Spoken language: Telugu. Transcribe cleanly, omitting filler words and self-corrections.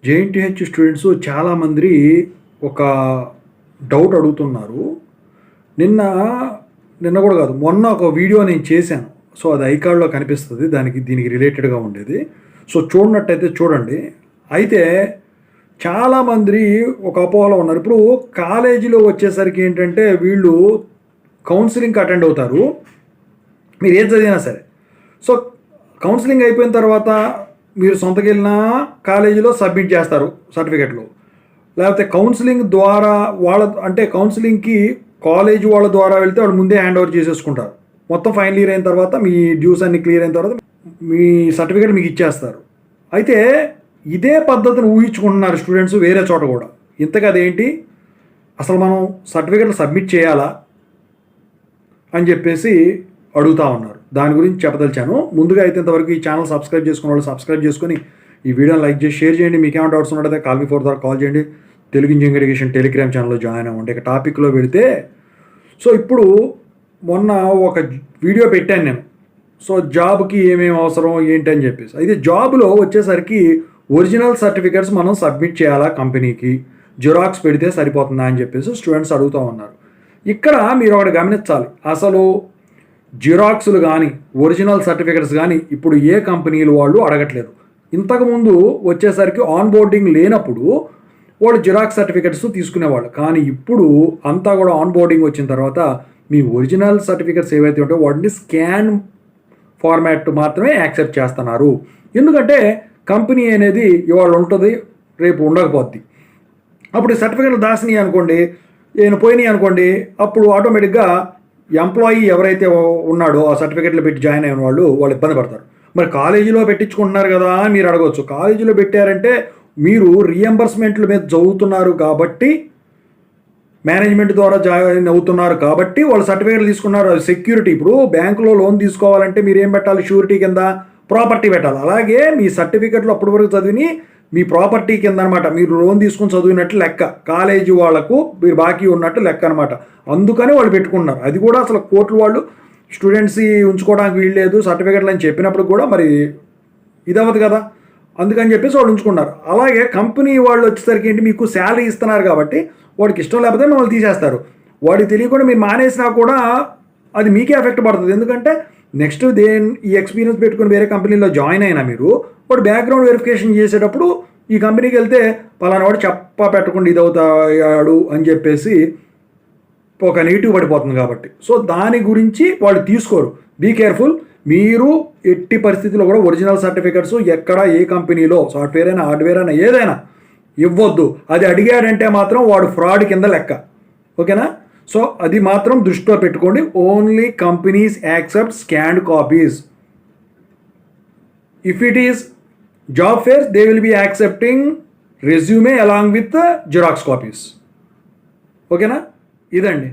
జేఎన్టీహెచ్ స్టూడెంట్స్ చాలామంది ఒక డౌట్ అడుగుతున్నారు. నిన్న నిన్న కూడా కాదు, మొన్న ఒక వీడియో నేను చేశాను. సో అది ఐకార్డ్లో కనిపిస్తుంది, దీనికి రిలేటెడ్గా ఉండేది. సో చూడనట్టయితే చూడండి. అయితే చాలామంది ఒక అపోహలో ఉన్నారు. ఇప్పుడు కాలేజీలో వచ్చేసరికి ఏంటంటే వీళ్ళు కౌన్సిలింగ్కి అటెండ్ అవుతారు, మీరు ఏది చదివినా సరే. సో కౌన్సిలింగ్ అయిపోయిన తర్వాత మీరు సొంతకి వెళ్ళినా కాలేజీలో సబ్మిట్ చేస్తారు సర్టిఫికెట్లు. లేకపోతే కౌన్సిలింగ్ ద్వారా కౌన్సిలింగ్కి కాలేజీ వాళ్ళ ద్వారా వెళ్తే వాళ్ళు ముందే హ్యాండ్ ఓవర్ చేసేసుకుంటారు. మొత్తం ఫైనల్ ఇయర్ అయిన తర్వాత మీ డ్యూస్ అన్ని క్లియర్ అయిన తర్వాత మీ సర్టిఫికెట్ మీకు ఇచ్చేస్తారు. అయితే ఇదే పద్ధతిని ఊహించుకుంటున్నారు స్టూడెంట్స్ వేరే చోట కూడా. ఇంతగా అదేంటి, అసలు మనం సర్టిఫికెట్లు సబ్మిట్ చేయాలా అని చెప్పేసి అడుగుతూ ఉన్నారు. దాని గురించి చెప్పదలిచాను. ముందుగా అయితే ఇంతవరకు ఈ ఛానల్ సబ్స్క్రైబ్ చేసుకున్న వాళ్ళు సబ్స్క్రైబ్ చేసుకొని ఈ వీడియోని లైక్ చేసి షేర్ చేయండి. మీకు ఏమైనా డౌట్స్ ఉన్నట్టయితే కాల్ మీ 4 ద్వారా కాల్ చేయండి. తెలుగు ఇంజనీరింగ్ ఎడ్యుకేషన్ టెలిగ్రామ్ ఛానల్లో జాయిన్ అవ్వండి. ఇక టాపిక్లో వెళితే, సో ఇప్పుడు మొన్న ఒక వీడియో పెట్టాను నేను. సో జాబ్కి ఏమేమి అవసరం ఏంటి అని చెప్పేసి. అయితే జాబ్లో వచ్చేసరికి ఒరిజినల్ సర్టిఫికెట్స్ మనం సబ్మిట్ చేయాలా కంపెనీకి, జిరాక్స్ పెడితే సరిపోతుందా అని చెప్పేసి స్టూడెంట్స్ అడుగుతూ ఉన్నారు. ఇక్కడ మీరు ఒకటి గమనించాలి, అసలు జిరాక్స్లు కానీ ఒరిజినల్ సర్టిఫికెట్స్ కానీ ఇప్పుడు ఏ కంపెనీలు వాళ్ళు అడగట్లేదు. ఇంతకుముందు వచ్చేసరికి ఆన్ బోర్డింగ్ లేనప్పుడు వాళ్ళు జిరాక్స్ సర్టిఫికెట్స్ తీసుకునేవాళ్ళు. కానీ ఇప్పుడు అంతా కూడా ఆన్ బోర్డింగ్ వచ్చిన తర్వాత మీ ఒరిజినల్ సర్టిఫికెట్స్ ఏవైతే ఉంటాయో వాటిని స్కాన్ ఫార్మాట్ మాత్రమే యాక్సెప్ట్ చేస్తున్నారు. ఎందుకంటే కంపెనీ అనేది ఇవాళ ఉంటుంది, రేపు ఉండకపోద్ది. అప్పుడు సర్టిఫికెట్లు దాసినాయి అనుకోండి, నేను పోయినాయి అనుకోండి, అప్పుడు ఆటోమేటిక్గా ఎంప్లాయీ ఎవరైతే ఉన్నాడో ఆ సర్టిఫికెట్లు పెట్టి జాయిన్ అయిన వాళ్ళు ఇబ్బంది పడతారు. మరి కాలేజీలో పెట్టించుకుంటున్నారు కదా అని మీరు అడగవచ్చు. కాలేజీలో పెట్టారంటే మీరు రీఎంబర్స్మెంట్ల మీద చదువుతున్నారు కాబట్టి, మేనేజ్మెంట్ ద్వారా జాయిన్ అవుతున్నారు కాబట్టి వాళ్ళు సర్టిఫికేట్లు తీసుకున్నారు. అది సెక్యూరిటీ. ఇప్పుడు బ్యాంకులో లోన్ తీసుకోవాలంటే మీరు ఏం పెట్టాలి, షూరిటీ కింద ప్రాపర్టీ పెట్టాలి. అలాగే మీ సర్టిఫికెట్లు అప్పటి వరకు చదివి మీ ప్రాపర్టీ కింద అనమాట, మీరు లోన్ తీసుకుని చదివినట్లు లెక్క. కాలేజీ వాళ్లకు మీరు బాకీ ఉన్నట్టు లెక్క అనమాట. అందుకని వాళ్ళు పెట్టుకున్నారు. అది కూడా అసలు కోర్టులు వాళ్ళు స్టూడెంట్స్ ఉంచుకోవడానికి వీల్లేదు సర్టిఫికెట్లు అని చెప్పినప్పుడు కూడా మరి ఇదవ్వదు కదా, అందుకని చెప్పేసి వాళ్ళు ఉంచుకున్నారు. అలాగే కంపెనీ వాళ్ళు వచ్చేసరికి ఏంటి, మీకు శాలరీ ఇస్తున్నారు కాబట్టి వాడికి ఇష్టం లేకపోతే మిమ్మల్ని తీసేస్తారు. వాడికి తెలియకుండా మీరు మానేసినా కూడా అది మీకే ఎఫెక్ట్ పడుతుంది. ఎందుకంటే నెక్స్ట్ ఈ ఎక్స్పీరియన్స్ పెట్టుకుని వేరే కంపెనీలో జాయిన్ అయినా మీరు వాడు బ్యాక్గ్రౌండ్ వెరిఫికేషన్ చేసేటప్పుడు ఈ కంపెనీకి వెళ్తే పలానా వాడు పెట్టకుండా ఇది అవుతాడు అని చెప్పేసి ఒక నెగిటివ్ పడిపోతుంది కాబట్టి. సో దాని గురించి వాళ్ళు తీసుకోరు. Be careful. మీరు ఎట్టి పరిస్థితుల్లో కూడా ఒరిజినల్ సర్టిఫికెట్స్ ఎక్కడ ఏ కంపెనీలో సాఫ్ట్వేర్ అయినా హార్డ్వేర్ అయినా ఏదైనా ఇవ్వద్దు. అది అడిగాడంటే మాత్రం వాడు ఫ్రాడ్ కింద లెక్క. ఓకేనా? సో అది మాత్రం దృష్టిలో పెట్టుకోండి. Only companies accept scanned copies. If it is job fares they will be accepting resume along with xerox copies. ఓకేనా? ఇదండి.